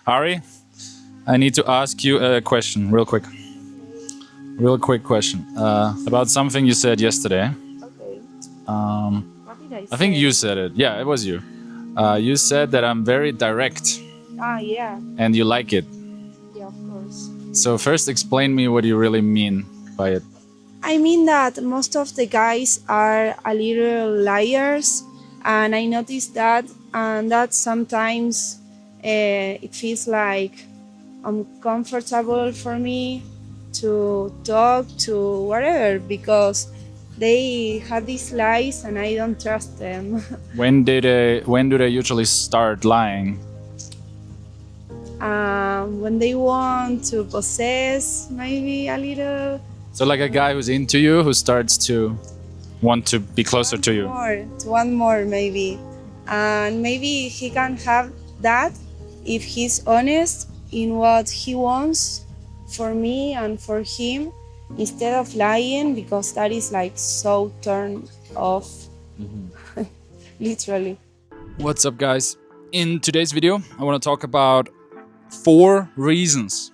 Ari, I need to ask you a question real quick. Real quick question about something you said yesterday. Okay. What did I say? I think you said it. Yeah, it was you. You said that I'm very direct Yeah. and you like it. Yeah, of course. So first explain me what you really mean by it. I mean that most of the guys are a little liars, and I noticed that, and that sometimes it feels like uncomfortable for me to talk to whatever because they have these lies and I don't trust them. When do they usually start lying? When they want to possess, maybe a little. So like a guy who's into you who starts to want to be closer to you. One more maybe, and maybe he can have that if he's honest in what he wants for me and for him instead of lying, because that is like so turned off. Literally. What's up, guys? In today's video, I want to talk about 4 reasons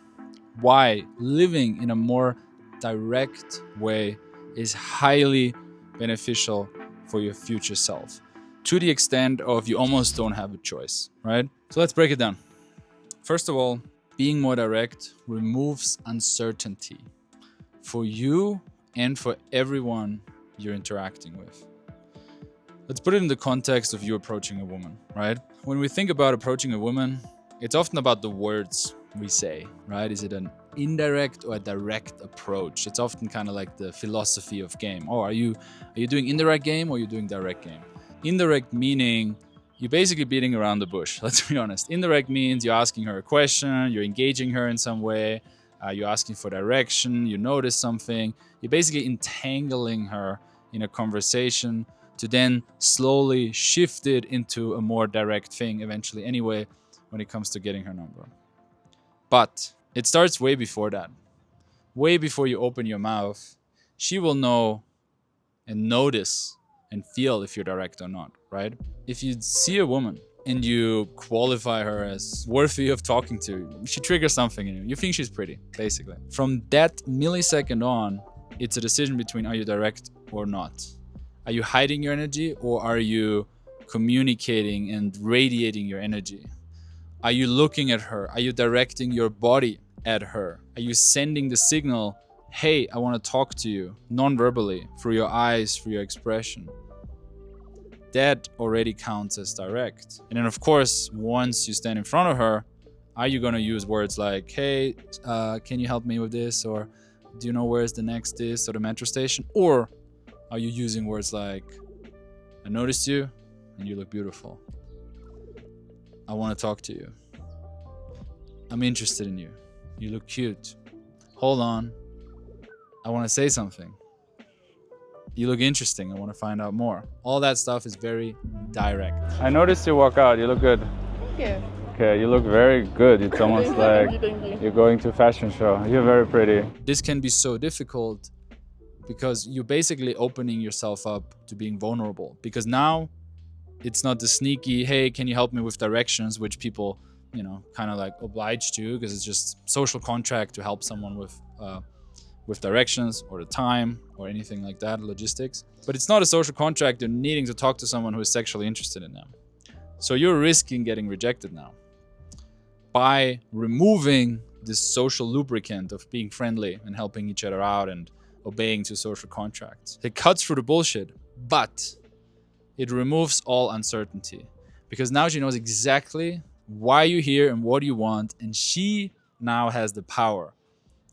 why living in a more direct way is highly beneficial for your future self, to the extent of you almost don't have a choice, right? So let's break it down. First of all, being more direct removes uncertainty for you and for everyone you're interacting with. Let's put it in the context of you approaching a woman, right? When we think about approaching a woman, it's often about the words we say, right? Is it an indirect or a direct approach? It's often kind of like the philosophy of game. Oh, are you doing indirect game or are you doing direct game? Indirect meaning you're basically beating around the bush. Let's be honest. Indirect means you're asking her a question, you're engaging her in some way, you're asking for direction, you notice something. You're basically entangling her in a conversation to then slowly shift it into a more direct thing eventually anyway when it comes to getting her number. But it starts way before that. Way before you open your mouth, she will know and notice and feel if you're direct or not, right? If you see a woman and you qualify her as worthy of talking to, she triggers something in you. You think she's pretty, basically. From that millisecond on, it's a decision between are you direct or not. Are you hiding your energy or are you communicating and radiating your energy? Are you looking at her? Are you directing your body at her? Are you sending the signal, hey, I want to talk to you, non-verbally, through your eyes, through your expression? That already counts as direct. And then, of course, once you stand in front of her, are you going to use words like, hey, can you help me with this? Or do you know where's the next this or the metro station? Or are you using words like, I noticed you and you look beautiful. I want to talk to you. I'm interested in you. You look cute. Hold on. I want to say something. You look interesting. I want to find out more. All that stuff is very direct. I noticed you walk out. You look good. Thank you. Okay, you look very good. It's almost like you're going to a fashion show. You're very pretty. This can be so difficult because you're basically opening yourself up to being vulnerable. Because now it's not the sneaky, hey, can you help me with directions, which people, kind of like obliged to because it's just social contract to help someone with directions or the time or anything like that, logistics. But it's not a social contract you're needing to talk to someone who is sexually interested in them. So you're risking getting rejected now. By removing this social lubricant of being friendly and helping each other out and obeying to social contracts. It cuts through the bullshit, but it removes all uncertainty because now she knows exactly why you're here and what you want, and she now has the power,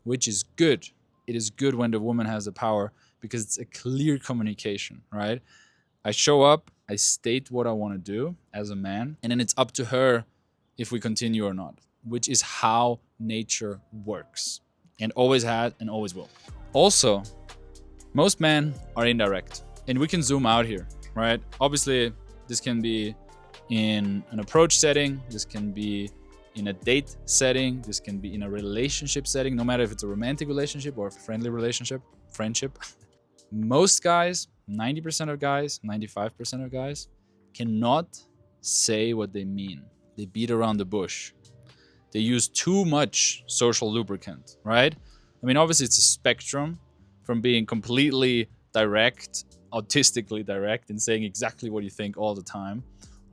which is good. It is good when the woman has the power because it's a clear communication, right? I show up, I state what I want to do as a man, and then it's up to her if we continue or not, which is how nature works and always had and always will. Also, most men are indirect, and we can zoom out here, right? Obviously, this can be in an approach setting, this can be in a date setting, this can be in a relationship setting, no matter if it's a romantic relationship or a friendly relationship, friendship. Most guys, 90% of guys, 95% of guys, cannot say what they mean. They beat around the bush. They use too much social lubricant, right? I mean, obviously it's a spectrum from being completely direct, autistically direct, and saying exactly what you think all the time,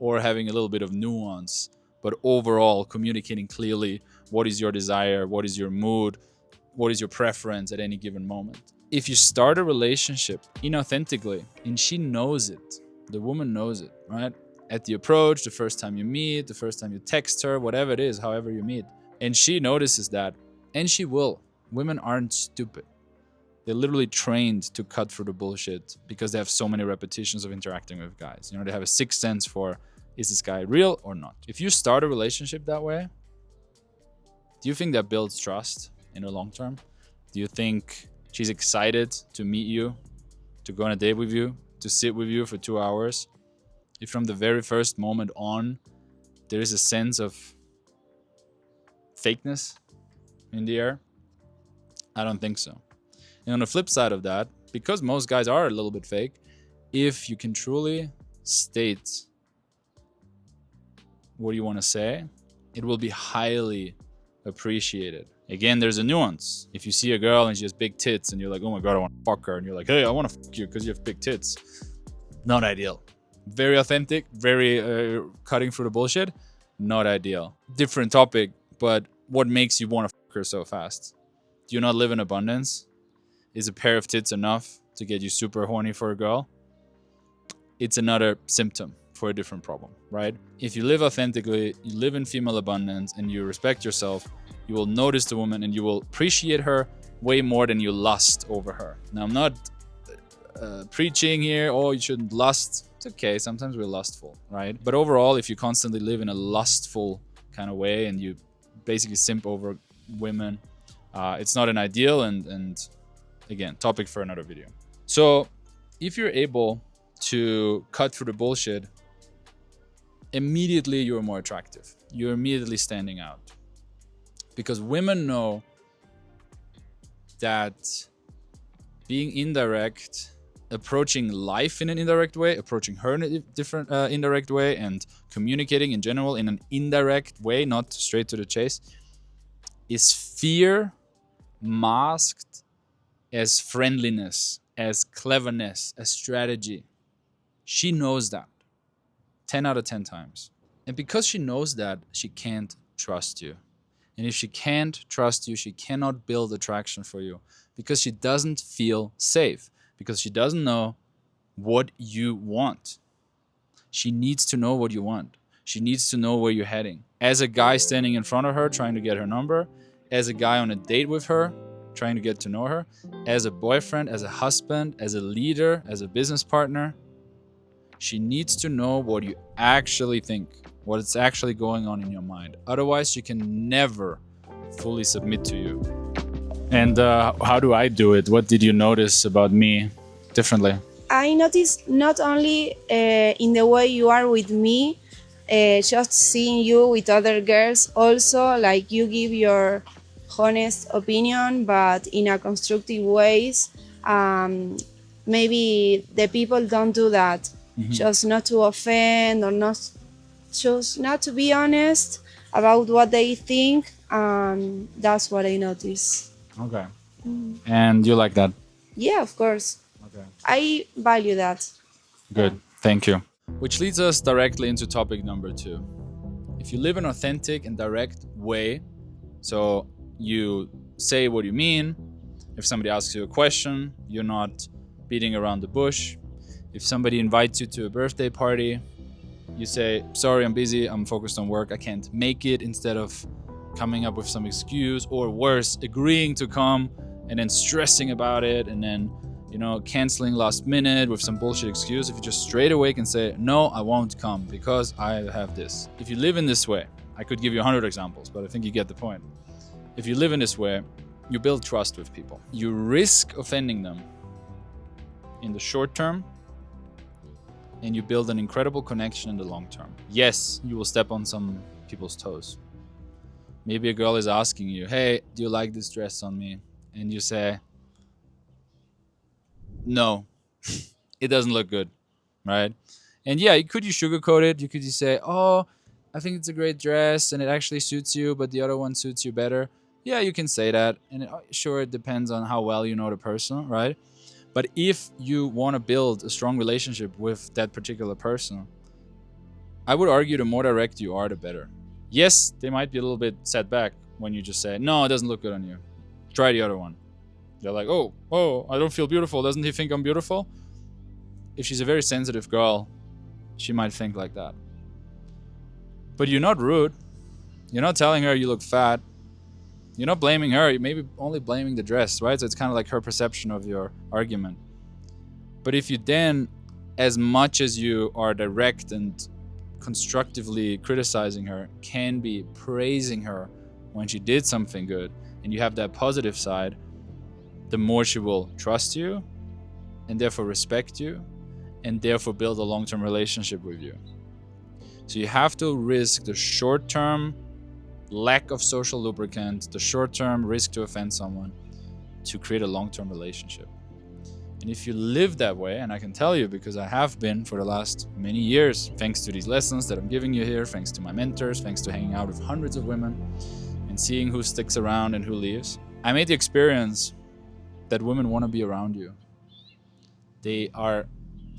or having a little bit of nuance, but overall communicating clearly what is your desire, what is your mood, what is your preference at any given moment. If you start a relationship inauthentically, and she knows it, the woman knows it, right? At the approach, the first time you meet, the first time you text her, whatever it is, however you meet, and she notices that, and she will. Women aren't stupid. They're literally trained to cut through the bullshit because they have so many repetitions of interacting with guys. You know, they have a sixth sense for, is this guy real or not? If you start a relationship that way, do you think that builds trust in the long term? Do you think she's excited to meet you, to go on a date with you, to sit with you for 2 hours? If from the very first moment on, there is a sense of fakeness in the air? I don't think so. And on the flip side of that, because most guys are a little bit fake, if you can truly state what you want to say, it will be highly appreciated. Again, there's a nuance. If you see a girl and she has big tits and you're like, oh my God, I want to fuck her. And you're like, hey, I want to fuck you because you have big tits. Not ideal. Very authentic, very cutting through the bullshit. Not ideal. Different topic, but what makes you want to fuck her so fast? Do you not live in abundance? Is a pair of tits enough to get you super horny for a girl? It's another symptom for a different problem, right? If you live authentically, you live in female abundance, and you respect yourself, you will notice the woman and you will appreciate her way more than you lust over her. Now, I'm not preaching here, oh, you shouldn't lust. It's okay, sometimes we're lustful, right? But overall, if you constantly live in a lustful kind of way and you basically simp over women, it's not an ideal, and again, topic for another video. So if you're able to cut through the bullshit, immediately you're more attractive. You're immediately standing out. Because women know that being indirect, approaching life in an indirect way, approaching her in a different indirect way, and communicating in general in an indirect way, not straight to the chase, is fear masked as friendliness, as cleverness, as strategy. She knows that 10 out of 10 times. And because she knows that, she can't trust you. And if she can't trust you, she cannot build attraction for you because she doesn't feel safe, because she doesn't know what you want. She needs to know what you want. She needs to know where you're heading. As a guy standing in front of her trying to get her number, as a guy on a date with her trying to get to know her, as a boyfriend, as a husband, as a leader, as a business partner, she needs to know what you actually think, what is actually going on in your mind. Otherwise, she can never fully submit to you. And how do I do it? What did you notice about me differently? I noticed not only in the way you are with me, just seeing you with other girls, also like you give your honest opinion, but in a constructive ways. Maybe the people don't do that, just not to offend or not, just not to be honest about what they think. That's what I notice. Okay. And you like that? Yeah, of course. Okay. I value that. Good. Thank you. Which leads us directly into topic number 2. If you live an authentic and direct way, so you say what you mean. If somebody asks you a question, you're not beating around the bush. If somebody invites you to a birthday party, you say, sorry, I'm busy, I'm focused on work, I can't make it, instead of coming up with some excuse, or worse, agreeing to come and then stressing about it and then, you know, canceling last minute with some bullshit excuse. If you just straight away can say, no, I won't come because I have this. If you live in this way, I could give you 100 examples, but I think you get the point. If you live in this way, you build trust with people. You risk offending them in the short term, and you build an incredible connection in the long term. Yes, you will step on some people's toes. Maybe a girl is asking you, hey, do you like this dress on me? And you say, no, it doesn't look good, right? And yeah, could you sugarcoat it? You could just say, oh, I think it's a great dress and it actually suits you, but the other one suits you better. Yeah, you can say that. And sure, it depends on how well you know the person, right? But if you want to build a strong relationship with that particular person, I would argue the more direct you are, the better. Yes, they might be a little bit set back when you just say, no, it doesn't look good on you. Try the other one. They're like, oh, I don't feel beautiful. Doesn't he think I'm beautiful? If she's a very sensitive girl, she might think like that. But you're not rude. You're not telling her you look fat. You're not blaming her. You're maybe only blaming the dress, right? So it's kind of like her perception of your argument. But if you then, as much as you are direct and constructively criticizing her, can be praising her when she did something good, and you have that positive side, the more she will trust you and therefore respect you and therefore build a long-term relationship with you. So you have to risk the short-term lack of social lubricant, the short-term risk to offend someone to create a long-term relationship. And if you live that way, and I can tell you because I have been for the last many years, thanks to these lessons that I'm giving you here, thanks to my mentors, thanks to hanging out with hundreds of women and seeing who sticks around and who leaves, I made the experience that women want to be around you. They are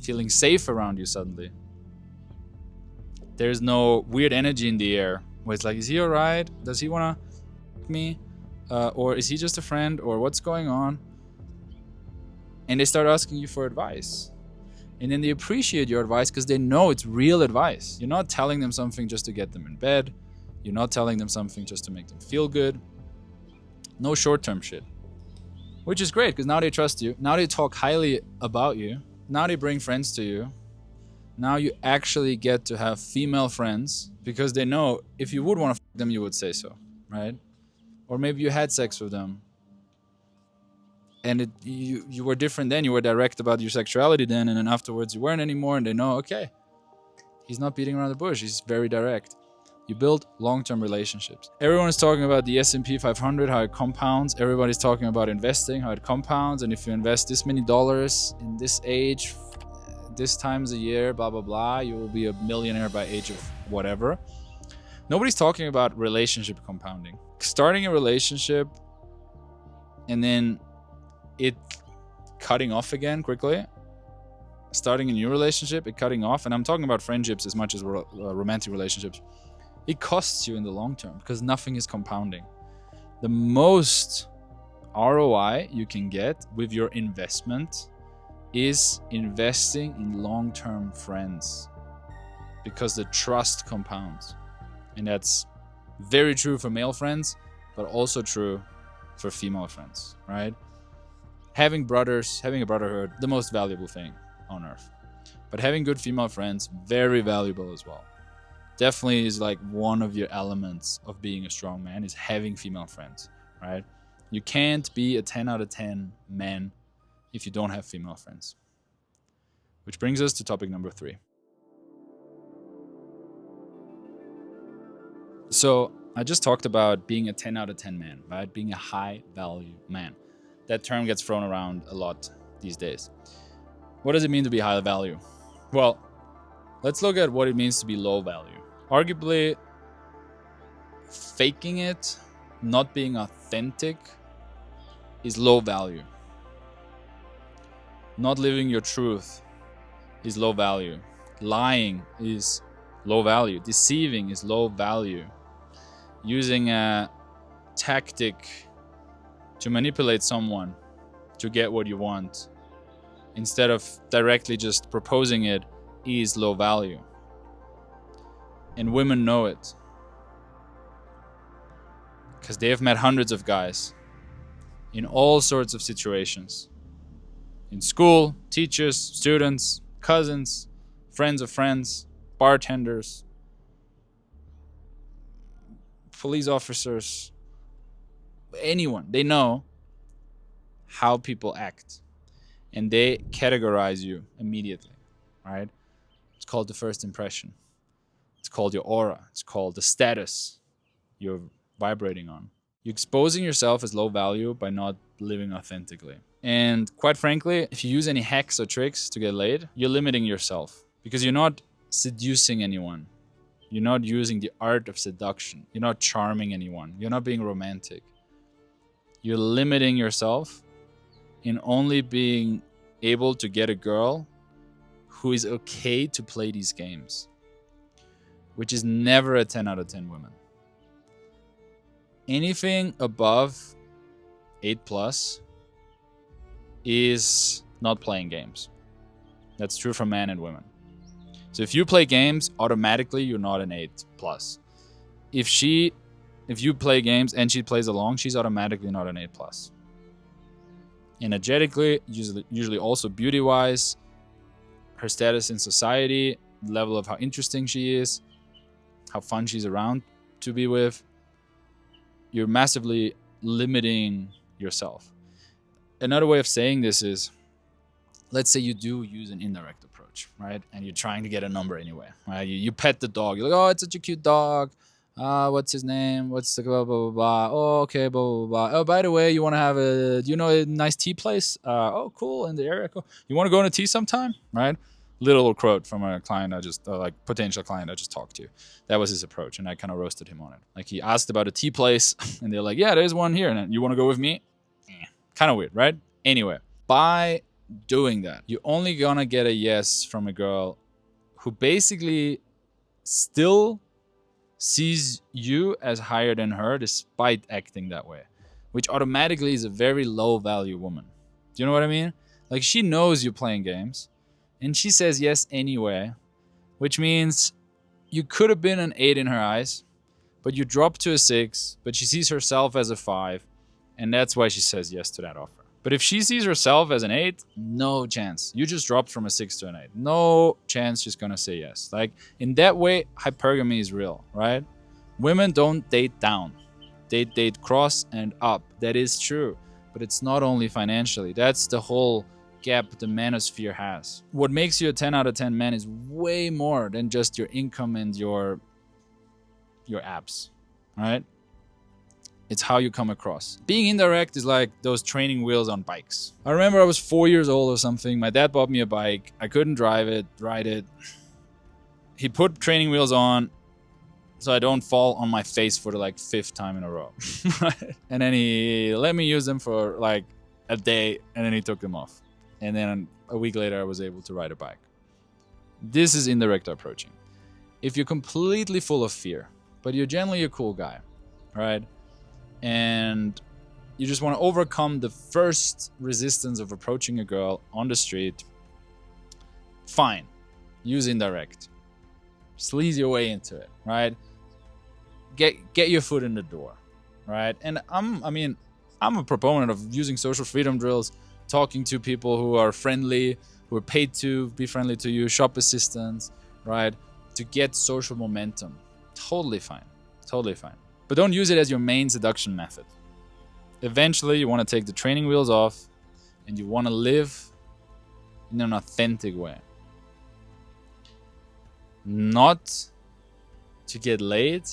feeling safe around you suddenly. There's no weird energy in the air where it's like, is he all right? Does he want to f me? Or is he just a friend? Or what's going on? And they start asking you for advice. And then they appreciate your advice because they know it's real advice. You're not telling them something just to get them in bed. You're not telling them something just to make them feel good. No short-term shit. Which is great because now they trust you. Now they talk highly about you. Now they bring friends to you. Now you actually get to have female friends because they know if you would want to f them, you would say so, right? Or maybe you had sex with them and you were different then. You were direct about your sexuality then, and then afterwards you weren't anymore, and they know, okay, he's not beating around the bush. He's very direct. You build long-term relationships. Everyone is talking about the S&P 500, how it compounds. Everybody's talking about investing, how it compounds. And if you invest this many dollars in this age, this times a year, blah, blah, blah, you will be a millionaire by age of whatever. Nobody's talking about relationship compounding. Starting a relationship and then it cutting off again quickly. Starting a new relationship, it cutting off. And I'm talking about friendships as much as romantic relationships. It costs you in the long term because nothing is compounding. The most ROI you can get with your investment is investing in long-term friends because the trust compounds. And that's very true for male friends, but also true for female friends, right? Having brothers, having a brotherhood, the most valuable thing on earth. But having good female friends, very valuable as well. Definitely is like one of your elements of being a strong man is having female friends, right? You can't be a 10 out of 10 man if you don't have female friends. Which brings us to topic number 3. So I just talked about being a 10 out of 10 man, right? Being a high value man. That term gets thrown around a lot these days. What does it mean to be high value? Well, let's look at what it means to be low value. Arguably, faking it, not being authentic, is low value. Not living your truth is low value. Lying is low value. Deceiving is low value. Using a tactic to manipulate someone to get what you want instead of directly just proposing it is low value. And women know it because they have met hundreds of guys in all sorts of situations. In school, teachers, students, cousins, friends of friends, bartenders, police officers, anyone. They know how people act and they categorize you immediately, right? It's called the first impression. It's called your aura. It's called the status you're vibrating on. You're exposing yourself as low value by not living authentically. And quite frankly, if you use any hacks or tricks to get laid, you're limiting yourself because you're not seducing anyone. You're not using the art of seduction. You're not charming anyone. You're not being romantic. You're limiting yourself in only being able to get a girl who is okay to play these games, which is never a 10 out of 10 women. Anything above 8 plus is not playing games. That's true for men and women. So if you play games, automatically you're not an 8 plus. If you play games and she plays along, she's automatically not an 8 plus. Energetically, usually also beauty-wise, her status in society, the level of how interesting she is, how fun she's around to be with, you're massively limiting yourself. Another way of saying this is, let's say you do use an indirect approach, right? And you're trying to get a number anyway, right? You pet the dog. You're like, oh, it's such a cute dog. What's his name? What's the blah, blah, blah, blah. Oh, okay, blah, blah, blah. Oh, by the way, you want to have do you know a nice tea place? Oh, cool, in the area. Cool. You want to go on a tea sometime, right? Little quote from a client potential client I just talked to. That was his approach, and I kind of roasted him on it. Like, he asked about a tea place, and they're like, yeah, there's one here. And you want to go with me? Kind of weird, right? Anyway, by doing that, you're only gonna get a yes from a girl who basically still sees you as higher than her despite acting that way, which automatically is a very low value woman. Do you know what I mean? Like, she knows you're playing games and she says yes anyway, which means you could have been an 8 in her eyes, but you dropped to a 6, but she sees herself as a 5, and that's why she says yes to that offer. But if she sees herself as an 8, no chance. You just dropped from a 6 to an 8. No chance she's gonna say yes. Like, in that way, hypergamy is real, right? Women don't date down. They date cross and up. That is true. But it's not only financially. That's the whole gap the manosphere has. What makes you a 10 out of 10 man is way more than just your income and your abs, right? It's how you come across. Being indirect is like those training wheels on bikes. I remember I was 4 years old or something. My dad bought me a bike. I couldn't ride it. He put training wheels on so I don't fall on my face for the 5th time in a row. And then he let me use them for a day, and then he took them off. And then a week later, I was able to ride a bike. This is indirect approaching. If you're completely full of fear, but you're generally a cool guy, right? And you just want to overcome the first resistance of approaching a girl on the street, fine. Use indirect. Sleaze your way into it, right? Get your foot in the door, right? And I'm a proponent of using social freedom drills, talking to people who are friendly, who are paid to be friendly to you, shop assistants, right? To get social momentum. Totally fine. Totally fine. But don't use it as your main seduction method. Eventually, you want to take the training wheels off and you want to live in an authentic way. Not to get laid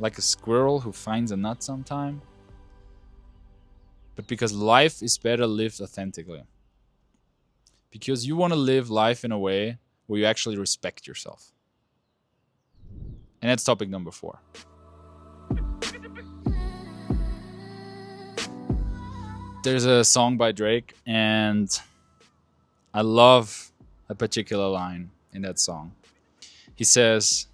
like a squirrel who finds a nut sometime, but because life is better lived authentically. Because you want to live life in a way where you actually respect yourself. And that's topic number 4. There's a song by Drake, and I love a particular line in that song. He says,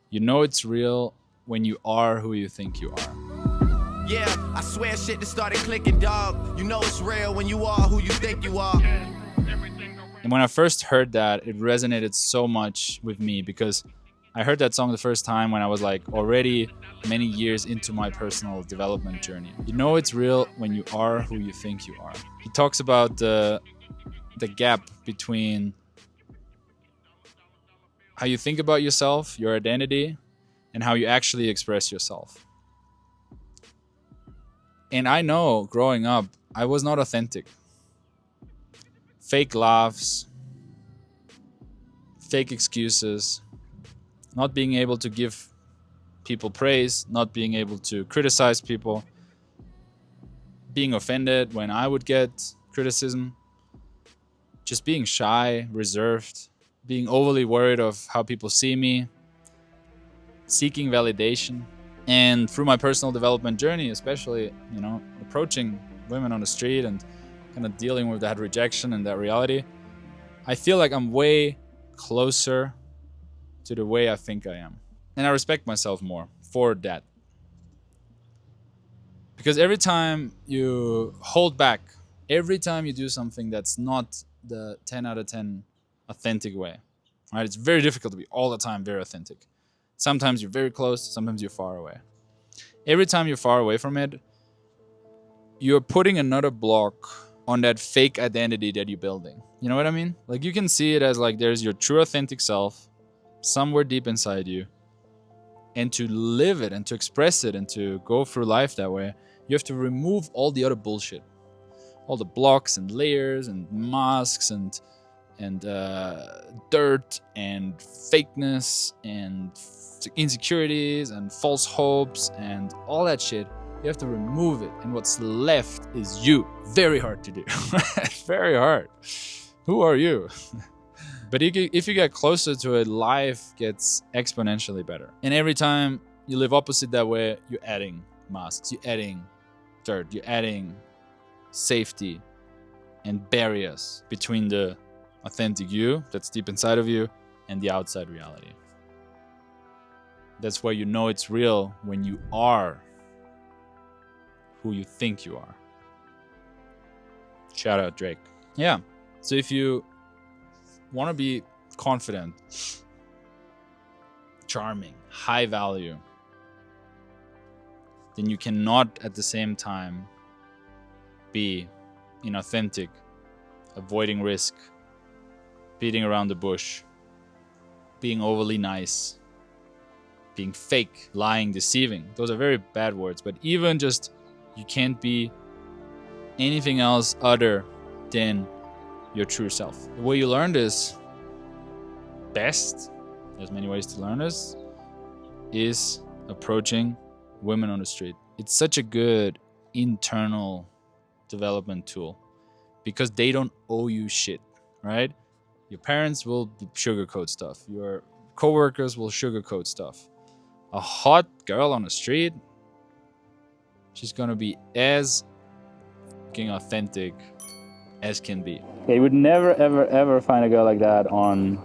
"You know it's real when you are who you think you are." Yeah, I swear shit that started clicking, dog. You know it's real when you are who you think you are. And when I first heard that, it resonated so much with me because I heard that song the first time when I was already many years into my personal development journey. You know it's real when you are who you think you are. He talks about the gap between how you think about yourself, your identity, and how you actually express yourself. And I know growing up, I was not authentic. Fake laughs, fake excuses, not being able to give people praise, not being able to criticize people, being offended when I would get criticism, just being shy, reserved, being overly worried of how people see me, seeking validation. And through my personal development journey, especially, approaching women on the street and kind of dealing with that rejection and that reality, I feel like I'm way closer to the way I think I am. And I respect myself more for that. Because every time you hold back, every time you do something that's not the 10 out of 10 authentic way, right? It's very difficult to be all the time very authentic. Sometimes you're very close, sometimes you're far away. Every time you're far away from it, you're putting another block on that fake identity that you're building. You know what I mean? Like, you can see it as like there's your true authentic self somewhere deep inside you. And to live it and to express it and to go through life that way, you have to remove all the other bullshit. All the blocks and layers and masks and dirt and fakeness and insecurities and false hopes and all that shit. You have to remove it, and what's left is you. Very hard to do. Very hard. Who are you? But if you get closer to it, life gets exponentially better. And every time you live opposite that way, you're adding masks, you're adding dirt, you're adding safety and barriers between the authentic you that's deep inside of you and the outside reality. That's why you know it's real when you are who you think you are. Shout out Drake. Yeah. So if you want to be confident, charming, high value, then you cannot at the same time be inauthentic, avoiding risk, beating around the bush, being overly nice, being fake, lying, deceiving. Those are very bad words, but even just you can't be anything else other than your true self. The way you learn this best, there's many ways to learn this, is approaching women on the street. It's such a good internal development tool because they don't owe you shit, right? Your parents will sugarcoat stuff. Your coworkers will sugarcoat stuff. A hot girl on the street, she's gonna be as fucking authentic as can be. Yeah, you would never, ever, ever find a girl like that on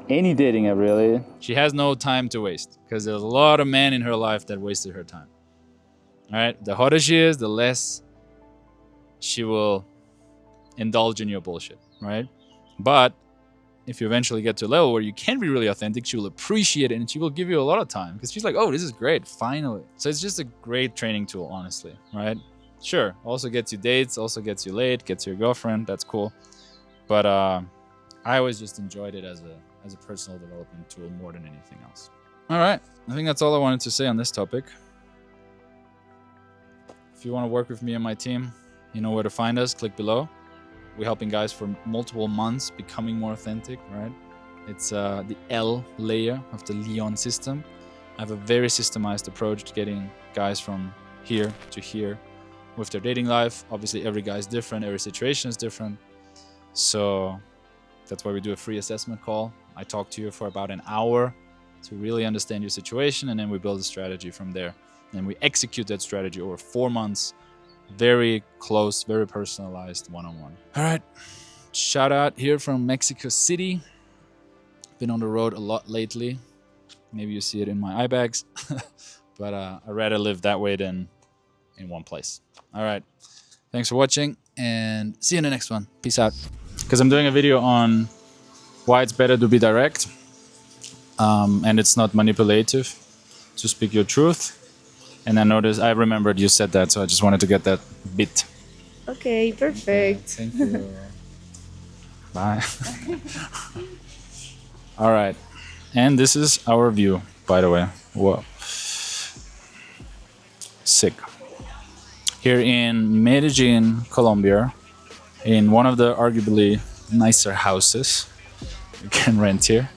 any dating app, really. She has no time to waste because there's a lot of men in her life that wasted her time. All right, the hotter she is, the less she will indulge in your bullshit, right? But if you eventually get to a level where you can be really authentic, she will appreciate it and she will give you a lot of time because she's like, oh, this is great, finally. So it's just a great training tool, honestly, right? Sure, also gets you dates, also gets you laid, gets your girlfriend, that's cool. But I always just enjoyed it as a personal development tool more than anything else. All right, I think that's all I wanted to say on this topic. If you want to work with me and my team, you know where to find us, click below. We're helping guys for multiple months becoming more authentic, right? It's the L layer of the Leon system. I have a very systemized approach to getting guys from here to here with their dating life. Obviously, every guy is different, every situation is different. So that's why we do a free assessment call. I talk to you for about an hour to really understand your situation, and then we build a strategy from there. And we execute that strategy over 4 months. Very close, very personalized one-on-one. All right, shout out here from Mexico City. Been on the road a lot lately. Maybe you see it in my eye bags, but I'd rather live that way than in one place. All right, thanks for watching and see you in the next one. Peace out. Because I'm doing a video on why it's better to be direct and it's not manipulative to speak your truth. And I remembered you said that, so I just wanted to get that bit. Okay, perfect. Thank you. Bye. All right. And this is our view, by the way. Whoa. Sick. Here in Medellin, Colombia, in one of the arguably nicer houses you can rent here.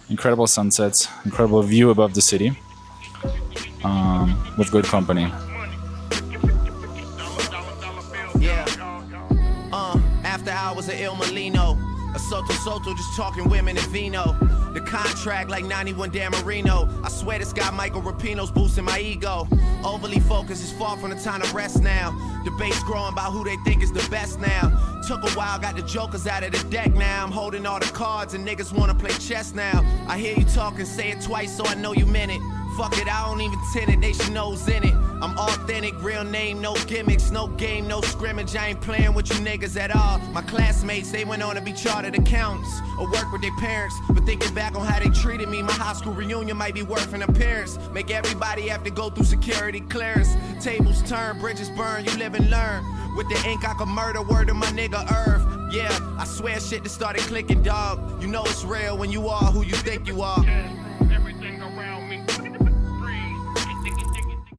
Incredible sunsets, incredible view above the city. With good company. Yeah. After hours of Il Molino, a Soto just talking women and vino. The contract like 91 Dan Marino. I swear this guy Michael Rapino's boosting my ego. Overly focused is far from the time to rest now. Debates growing about who they think is the best now. Took a while, got the jokers out of the deck now. I'm holding all the cards and niggas wanna play chess now. I hear you talking, say it twice so I know you meant it. Fuck it, I don't even tint it, they should know's in it. I'm authentic, real name, no gimmicks, no game, no scrimmage. I ain't playing with you niggas at all. My classmates, they went on to be chartered accountants or work with their parents. But thinking back on how they treated me, my high school reunion might be worth an appearance. Make everybody have to go through security clearance. Tables turn, bridges burn, you live and learn. With the ink I could murder, word to my nigga Irv. Yeah, I swear shit that started clicking, dog. You know it's real when you are who you think you are.